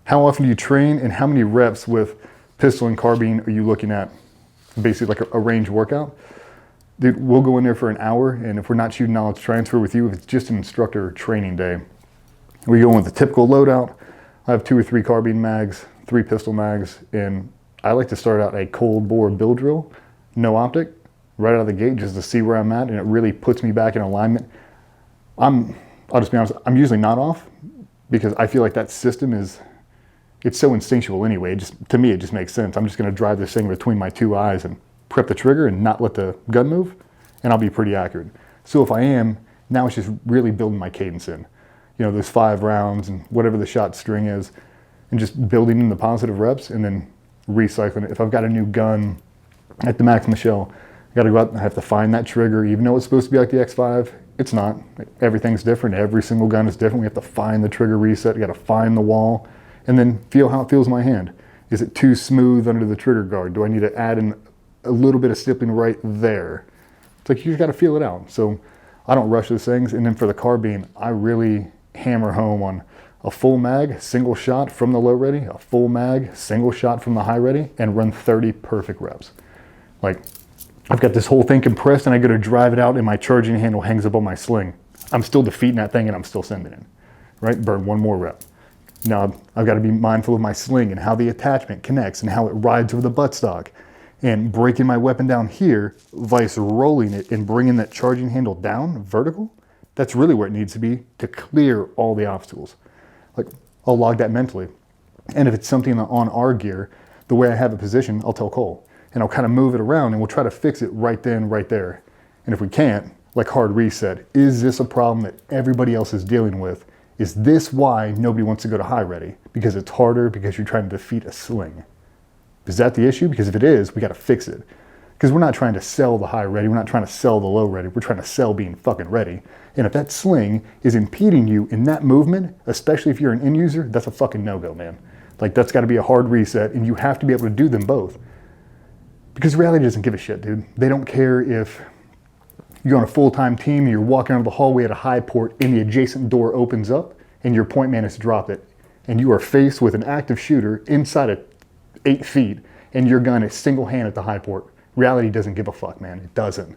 How often do you train, and how many reps with pistol and carbine are you looking at? Basically like a range workout. Dude, we'll go in there for an hour, and if we're not shooting knowledge transfer with you, if it's just an instructor training day, we go in with the typical loadout. I have 2 or 3 carbine mags, 3 pistol mags, and I like to start out a cold bore bill drill, no optic, right out of the gate, just to see where I'm at, and it really puts me back in alignment. I'll just be honest, I'm usually not off, because I feel like that system it's so instinctual anyway. To me, it just makes sense. I'm just gonna drive this thing between my 2 eyes and prep the trigger and not let the gun move, and I'll be pretty accurate. So if I am, now it's just really building my cadence in. You know, those 5 rounds and whatever the shot string is, and just building in the positive reps and then recycling it. If I've got a new gun at the Max Michel, I gotta go out and I have to find that trigger. Even though it's supposed to be like the X5, it's not. Everything's different. Every single gun is different. We have to find the trigger reset. You gotta find the wall and then feel how it feels in my hand. Is it too smooth under the trigger guard? Do I need to add in a little bit of stippling right there? It's like you just gotta feel it out. So I don't rush those things. And then for the carbine, I really hammer home on a full mag, single shot from the low ready, a full mag, single shot from the high ready, and run 30 perfect reps. Like, I've got this whole thing compressed and I go to drive it out and my charging handle hangs up on my sling. I'm still defeating that thing and I'm still sending it, right? Burn 1 more rep. Now, I've got to be mindful of my sling and how the attachment connects and how it rides over the buttstock, and breaking my weapon down here, vice rolling it and bringing that charging handle down vertical. That's really where it needs to be to clear all the obstacles. Like, I'll log that mentally. And if it's something on our gear, the way I have it positioned, I'll tell Cole. And I'll kind of move it around and we'll try to fix it right then, right there. And if we can't, like hard reset, is this a problem that everybody else is dealing with? Is this why nobody wants to go to high ready? Because it's harder, because you're trying to defeat a sling. Is that the issue? Because if it is, we got to fix it. Because we're not trying to sell the high ready, we're not trying to sell the low ready, we're trying to sell being fucking ready. And if that sling is impeding you in that movement, especially if you're an end user, that's a fucking no-go, man. Like, that's got to be a hard reset, and you have to be able to do them both. Because reality doesn't give a shit, dude. They don't care if you're on a full-time team and you're walking out of the hallway at a high port and the adjacent door opens up and your point man has dropped it, and you are faced with an active shooter inside of 8 feet and your gun is single hand at the high port. Reality doesn't give a fuck, man. It doesn't.